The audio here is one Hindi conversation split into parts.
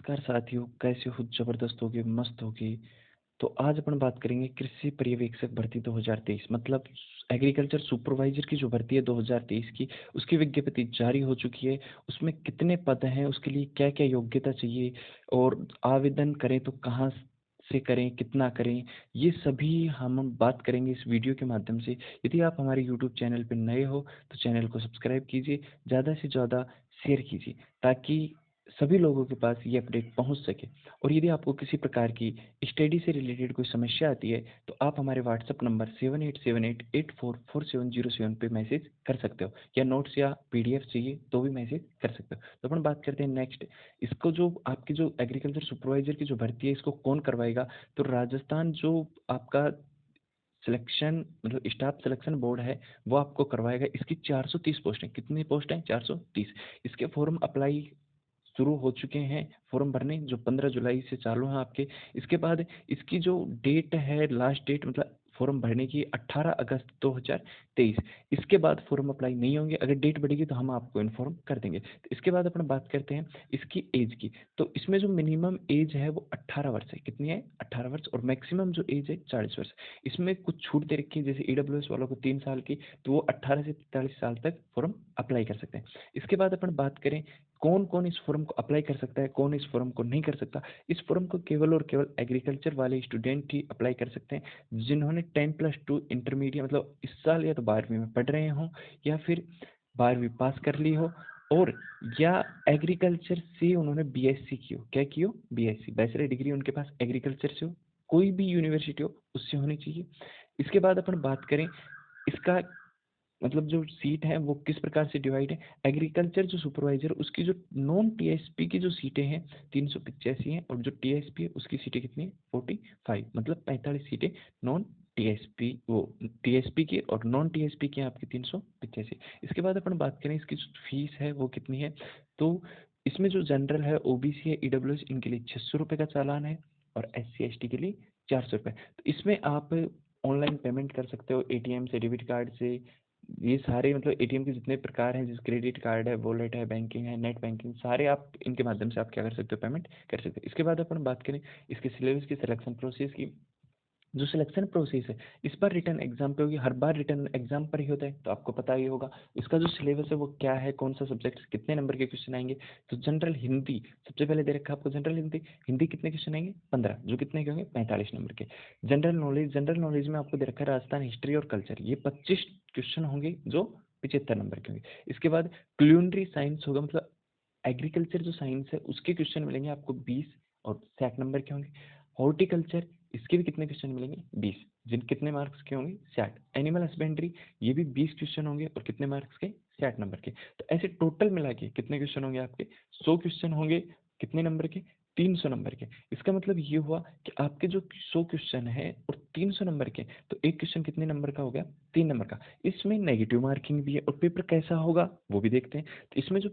नमस्कार साथियों, कैसे हो? ज़बरदस्त होगे, मस्त होगे। तो आज अपन बात करेंगे कृषि पर्यवेक्षक भर्ती 2023 मतलब एग्रीकल्चर सुपरवाइजर की जो भर्ती है 2023 की, उसकी विज्ञप्ति जारी हो चुकी है। उसमें कितने पद हैं, उसके लिए क्या-क्या योग्यता चाहिए और आवेदन करें तो कहाँ से करें, कितना करें, ये सभी हम बात करेंगे इस वीडियो के माध्यम से। यदि आप हमारे यूट्यूब चैनल पर नए हो, तो चैनल को सब्सक्राइब कीजिए, ज़्यादा से ज़्यादा शेयर कीजिए, ताकि सभी लोगों के पास ये अपडेट पहुंच सके। और यदि आपको किसी प्रकार की स्टडी से रिलेटेड कोई समस्या आती है, तो आप हमारे व्हाट्सएप नंबर 7878844707 पे मैसेज कर सकते हो, या नोट्स या पीडीएफ चाहिए तो भी मैसेज कर सकते हो। तो अपन बात करते हैं नेक्स्ट, इसको जो आपकी जो एग्रीकल्चर सुपरवाइजर की जो भर्ती है, इसको कौन करवाएगा? तो राजस्थान जो आपका सिलेक्शन मतलब स्टाफ सिलेक्शन बोर्ड है, वो आपको करवाएगा। इसकी 430 पोस्ट है। कितनी पोस्ट है? 430। इसके फॉर्म अप्लाई शुरू हो चुके हैं, फॉर्म भरने जो 15 जुलाई से चालू हैं आपके। इसके बाद इसकी जो डेट है, लास्ट डेट मतलब फॉर्म भरने की 18 अगस्त 2023। इसके बाद फॉर्म अप्लाई नहीं होंगे। अगर डेट बढ़ेगी तो हम आपको इन्फॉर्म कर देंगे। तो इसके बाद अपन बात करते हैं इसकी एज की। तो इसमें जो मिनिमम एज है वो 18 वर्ष है। कितनी है? 18 वर्ष। और मैक्सिमम जो एज है 40 वर्ष। इसमें कुछ छूट दे रखी है, जैसे ईडब्ल्यूएस वालों को 3 साल की, तो वो 18 से 43 साल तक फॉर्म अप्लाई कर सकते हैं। इसके बाद अपन बात करें कौन कौन इस फॉर्म को अप्लाई कर सकता है, कौन इस फॉर्म को नहीं कर सकता। इस फॉर्म को केवल और केवल एग्रीकल्चर वाले स्टूडेंट ही अप्लाई कर सकते हैं, जिन्होंने 10+2 इंटरमीडिएट मतलब इस साल या तो 12वीं में पढ़ रहे हों, या फिर 12वीं पास कर ली हो, और या एग्रीकल्चर से उन्होंने बीएससी की हो। क्या की हो? बीएससी, बैचलर डिग्री उनके पास एग्रीकल्चर से हो, कोई भी यूनिवर्सिटी हो उससे होनी चाहिए। इसके बाद अपन बात करें इसका मतलब जो सीट है वो किस प्रकार से डिवाइड है। एग्रीकल्चर जो सुपरवाइजर, उसकी जो नॉन टीएसपी की जो सीटें हैं 385 हैं, और जो टीएसपी है उसकी सीटें कितनी है? 45, मतलब 45 सीटें नॉन टीएसपी, वो टीएसपी की, और नॉन टीएसपी की आपकी 385। इसके बाद अपन बात करें इसकी जो फीस है वो कितनी है। तो इसमें जो जनरल है, ओबीसी है, ईडब्ल्यूएस, इनके लिए 600 रुपये का चालान है, और एससी एसटी के लिए 400 रुपये। तो इसमें आप ऑनलाइन पेमेंट कर सकते हो, एटीएम से, डेबिट कार्ड से। ये सारे मतलब एटीएम के जितने प्रकार हैं, जैसे क्रेडिट कार्ड है, वॉलेट है, बैंकिंग है, नेट बैंकिंग, सारे आप इनके माध्यम से आप क्या कर सकते हो? पेमेंट कर सकते हो। इसके बाद अपन बात करें इसके सिलेबस की, सिलेक्शन प्रोसेस की। जो सिलेक्शन प्रोसेस है, इस बार रिटर्न एग्जाम पे होगी, हर बार रिटर्न एग्जाम पर ही होता है, तो आपको पता ही होगा। इसका जो सिलेबस है वो क्या है, कौन सा सब्जेक्ट, कितने नंबर के क्वेश्चन आएंगे। तो जनरल हिंदी सबसे पहले दे रखा है आपको। जनरल हिंदी, हिंदी कितने क्वेश्चन आएंगे? 15, जो कितने के होंगे? 45 नंबर के। जनरल नॉलेज, जनरल नॉलेज में आपको दे रखा है राजस्थान हिस्ट्री और कल्चर, ये 25 क्वेश्चन होंगे जो 75 नंबर के होंगे। इसके बाद क्यूलिनरी साइंस होगा, मतलब एग्रीकल्चर जो साइंस है उसके क्वेश्चन मिलेंगे आपको 20 और 60 नंबर के होंगे। हॉर्टिकल्चर, इसके भी कितने क्वेश्चन मिलेंगे? 20, जिन कितने मार्क्स के होंगे? 60। एनिमल हस्बेंड्री, ये भी 20 क्वेश्चन होंगे, और कितने मार्क्स के? 60 नंबर के। तो ऐसे टोटल मिला के कितने क्वेश्चन होंगे आपके? 100 क्वेश्चन होंगे। कितने नंबर के? 300 नंबर के। इसका मतलब ये हुआ कि आपके जो 100 क्वेश्चन है और 300 नंबर के, तो एक क्वेश्चन कितने नंबर का हो गया? 3 नंबर का। इसमें नेगेटिव मार्किंग भी है, और पेपर कैसा होगा वो भी देखते हैं। तो इसमें जो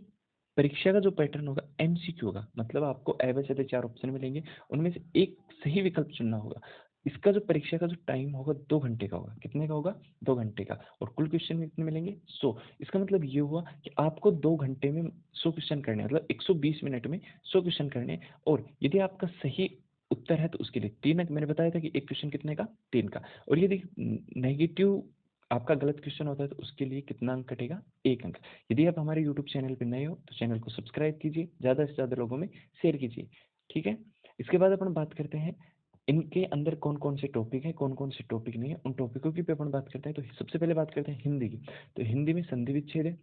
परीक्षा का जो पैटर्न होगा, एमसीक्यू होगा, मतलब आपको ए बचे थे 4 ऑप्शन मिलेंगे, उनमें से एक सही विकल्प चुनना होगा। इसका जो परीक्षा का जो टाइम होगा 2 घंटे का होगा। कितने का होगा? 2 घंटे का। और कुल क्वेश्चन कितने मिलेंगे? 100। इसका मतलब ये हुआ कि आपको 2 घंटे में 100 क्वेश्चन करने हैं, मतलब 120 मिनट में 100 क्वेश्चन करने हैं। और यदि आपका सही उत्तर है तो उसके लिए 3 अंक। मैंने बताया था कि एक क्वेश्चन कितने का? 3 का। और यदि नेगेटिव आपका गलत क्वेश्चन होता है तो उसके लिए कितना अंक कटेगा? 1 अंक। यदि आप हमारे यूट्यूब चैनल पर नए हो तो चैनल को सब्सक्राइब कीजिए, ज़्यादा से ज़्यादा लोगों में शेयर कीजिए, ठीक है। इसके बाद अपन बात करते हैं इनके अंदर कौन कौन से टॉपिक हैं, कौन कौन से टॉपिक नहीं है, उन टॉपिकों की पे अपन बात करते हैं। तो सबसे पहले बात करते हैं हिंदी की। तो हिंदी में संधि विच्छेद है,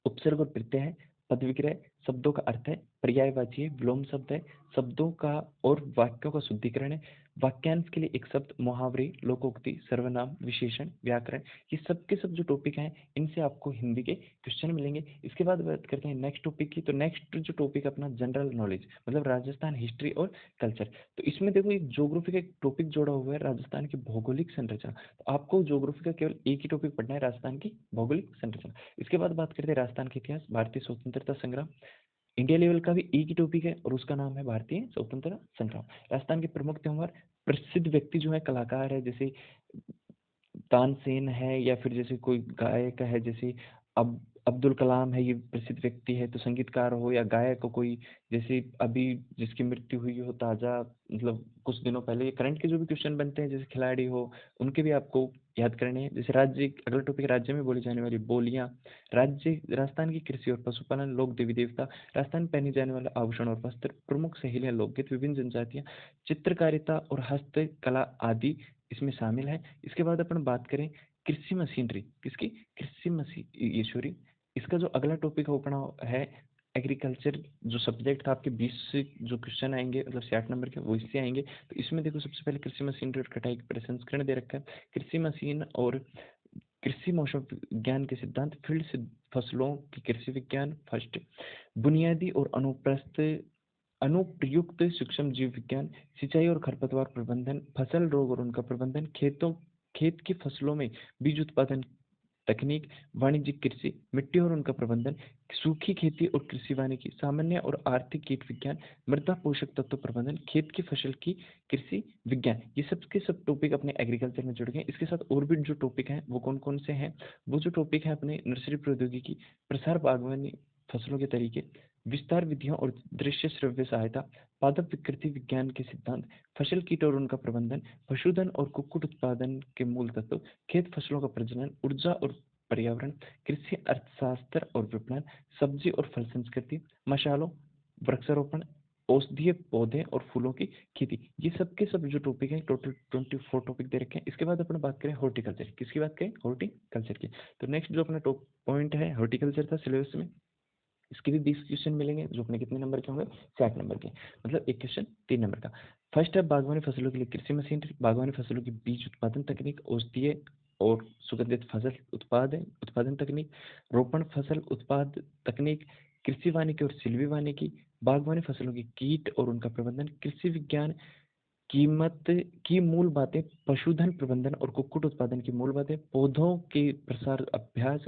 उपसर्ग और प्रत्यय है, पद विग्रह, शब्दों का अर्थ है, पर्यायवाची है, विलोम शब्द है, शब्दों का और वाक्यों का शुद्धिकरण है, वाक्यांश के लिए एक शब्द, मुहावरे, लोकोक्ति, सर्वनाम, विशेषण, व्याकरण, ये सब के सब जो टॉपिक हैं इनसे आपको हिंदी के क्वेश्चन मिलेंगे। इसके बाद बात करते हैं नेक्स्ट टॉपिक की। तो नेक्स्ट जो टॉपिक अपना जनरल नॉलेज, मतलब राजस्थान हिस्ट्री और कल्चर। तो इसमें देखो एक ज्योग्राफी का एक टॉपिक जोड़ा हुआ है, राजस्थान की भौगोलिक संरचना। तो आपको ज्योग्राफी का केवल एक ही टॉपिक पढ़ना है, राजस्थान की भौगोलिक संरचना। इसके बाद बात करते हैं राजस्थान के इतिहास, भारतीय स्वतंत्रता संग्राम। इंडिया लेवल का भी एक ही टॉपिक है, और उसका नाम है भारतीय स्वतंत्रता संग्राम। राजस्थान के प्रमुख त्योहार, प्रसिद्ध व्यक्ति जो है, कलाकार है, जैसे तानसेन है, या फिर जैसे कोई गायक है, जैसे अब अब्दुल कलाम है, ये प्रसिद्ध व्यक्ति है, तो संगीतकार हो या गायक हो कोई, जैसे अभी जिसकी मृत्यु हुई हो ताज़ा, मतलब कुछ दिनों पहले, ये करंट के जो भी क्वेश्चन बनते हैं, जैसे खिलाड़ी हो, उनके भी आपको याद करने हैं। जैसे राज्य, अगला टॉपिक राज्य में बोली जाने वाली बोलियां, राज्य राजस्थान की कृषि और पशुपालन, लोक देवी देवता, राजस्थान में पहने जाने वाला आभूषण और वस्त्र, प्रमुख सहेलियां, लोकगीत, विभिन्न जनजातियां, चित्रकारिता और हस्तकला आदि इसमें शामिल है। इसके बाद अपन बात करें कृषि मशीनरी, किसकी? कृषि मशीन, ये सॉरी, इसका जो अगला टॉपिक अपना है एग्रीकल्चर, जो सब्जेक्ट था आपके 20 से जो क्वेश्चन आएंगे, मतलब 60 नंबर के, वो इससे आएंगे। तो इसमें देखो सबसे पहले कृषि मशीनरी और कटाई के प्रसंस्करण दे रखा है। कृषि मशीन और कृषि मौसम विज्ञान के सिद्धांत, फील्ड से फसलों की कृषि विज्ञान फर्स्ट, बुनियादी और अनुप्रस्थ अनुप्रयुक्त सूक्ष्म जीव विज्ञान, सिंचाई और खरपतवार प्रबंधन, फसल रोग और उनका प्रबंधन, खेत की फसलों में बीज उत्पादन तकनीक, वाणिज्यिक कृषि, मिट्टी और उनका प्रबंधन, सूखी खेती और कृषि वानिकी, सामान्य और आर्थिक कीट विज्ञान, मृदा पोषक तत्व प्रबंधन, खेत की फसल की कृषि विज्ञान, ये सब के सब टॉपिक अपने एग्रीकल्चर में जुड़ गए। इसके साथ और भी जो टॉपिक हैं वो कौन कौन से हैं? वो जो टॉपिक है अपने नर्सरी प्रौद्योगिकी, प्रसार बागवानी, फसलों के तरीके, विस्तार विधियों और दृश्य श्रव्य सहायता, पादप विकृति विज्ञान के सिद्धांत, फसल कीट और उनका प्रबंधन, पशुधन और कुक्कुट उत्पादन के मूल तत्व, खेत फसलों का प्रजनन, ऊर्जा और पर्यावरण, कृषि अर्थशास्त्र और विपणन, सब्जी और फल संस्कृति, मसालों, वृक्षारोपण, औषधीय पौधे और फूलों की खेती, ये सब के सब जो टॉपिक हैं, टोटल 24 टॉपिक दे रखे हैं। इसके बाद अपन बात करें हॉर्टिकल्चर, किसकी बात करें? हॉर्टिकल्चर की। तो नेक्स्ट जो अपना टॉप पॉइंट है हॉर्टिकल्चर था सिलेबस में, इसके भी 20 क्वेश्चन मिलेंगे, जो अपने कितने नंबर के होंगे? 60 नंबर के, मतलब एक क्वेश्चन 3 नंबर का। फर्स्ट है बागवानी फसलों के लिए कृषि मशीनरी, बागवानी फसलों की बीज उत्पादन तकनीक, औषधीय और सुगंधित फसल उत्पादन तकनीक, रोपण फसल उत्पाद तकनीक, कृषि वानिकी और सिल्वी वानिकी, बागवानी फसलों की कीट और उनका प्रबंधन, कृषि विज्ञान, कीमत की मूल बातें, पशुधन प्रबंधन और कुक्कुट उत्पादन की मूल बातें, पौधों के प्रसार अभ्यास,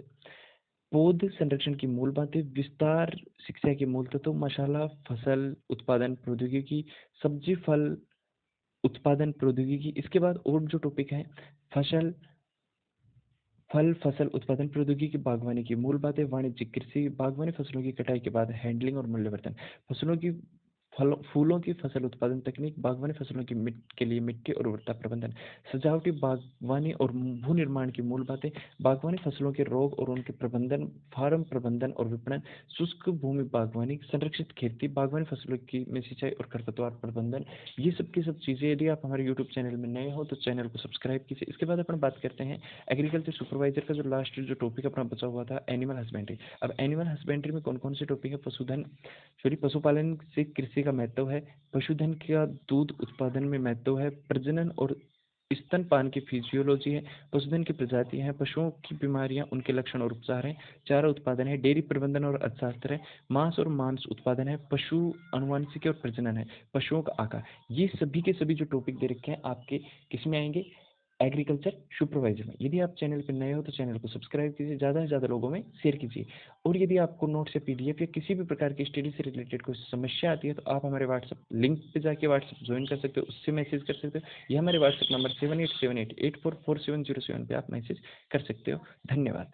पौध संरक्षण की मूल बातें, विस्तार शिक्षा के मूल तत्व, मसाला फसल उत्पादन प्रौद्योगिकी, सब्जी फल उत्पादन प्रौद्योगिकी। इसके बाद और जो टॉपिक है फसल फल फसल उत्पादन प्रौद्योगिकी, बागवानी की मूल बातें, वाणिज्यिक कृषि, बागवानी फसलों की कटाई के बाद हैंडलिंग और मूल्यवर्धन, फसलों की फूलों की फसल उत्पादन तकनीक, बागवानी फसलों की के लिए मिट्टी और उर्वरता प्रबंधन, सजावटी बागवानी और भू निर्माण की मूल बातें, बागवानी फसलों के रोग और उनके प्रबंधन, फार्म प्रबंधन और विपणन, शुष्क भूमि बागवानी, संरक्षित खेती, बागवानी फसलों की में सिंचाई और खरपतवार प्रबंधन, ये सब की सब चीज़ें। यदि आप हमारे यूट्यूब चैनल में नए हो तो चैनल को सब्सक्राइब कीजिए। इसके बाद अपन बात करते हैं एग्रीकल्चर सुपरवाइजर का जो लास्ट जो टॉपिक अपना बचा हुआ था, एनिमल हस्बेंड्री। अब एनिमल हस्बेंड्री में कौन कौन से टॉपिक है? पशुधन सॉरी पशुपालन से कृषि का महत्व है, पशुधन का दूध उत्पादन में महत्व है, प्रजनन और स्तनपान की फिजियोलॉजी है, पशुधन की प्रजातियां हैं, पशुओं की बीमारियां, उनके लक्षण और उपचार हैं, चारा उत्पादन है, डेयरी प्रबंधन और अर्थशास्त्र है, मांस और मांस उत्पादन है, पशु अनुवांशिकी और प्रजनन है, पशुओं का आकार। ये सभी के सभी जो टॉपिक दे रखे हैं आपके किस में आएंगे? एग्रीकल्चर सुपरवाइजर में। यदि आप चैनल पर नए हो तो चैनल को सब्सक्राइब कीजिए, ज़्यादा से ज़्यादा लोगों में शेयर कीजिए। और यदि आपको नोट्स या पीडीएफ या किसी भी प्रकार की स्टडी से रिलेटेड कोई समस्या आती है तो आप हमारे व्हाट्सएप लिंक पे जाके व्हाट्सएप ज्वाइन कर सकते हो, उससे मैसेज कर सकते हो। ये हमारे व्हाट्सएप नंबर 7878844707 पे आप मैसेज कर सकते हो। धन्यवाद।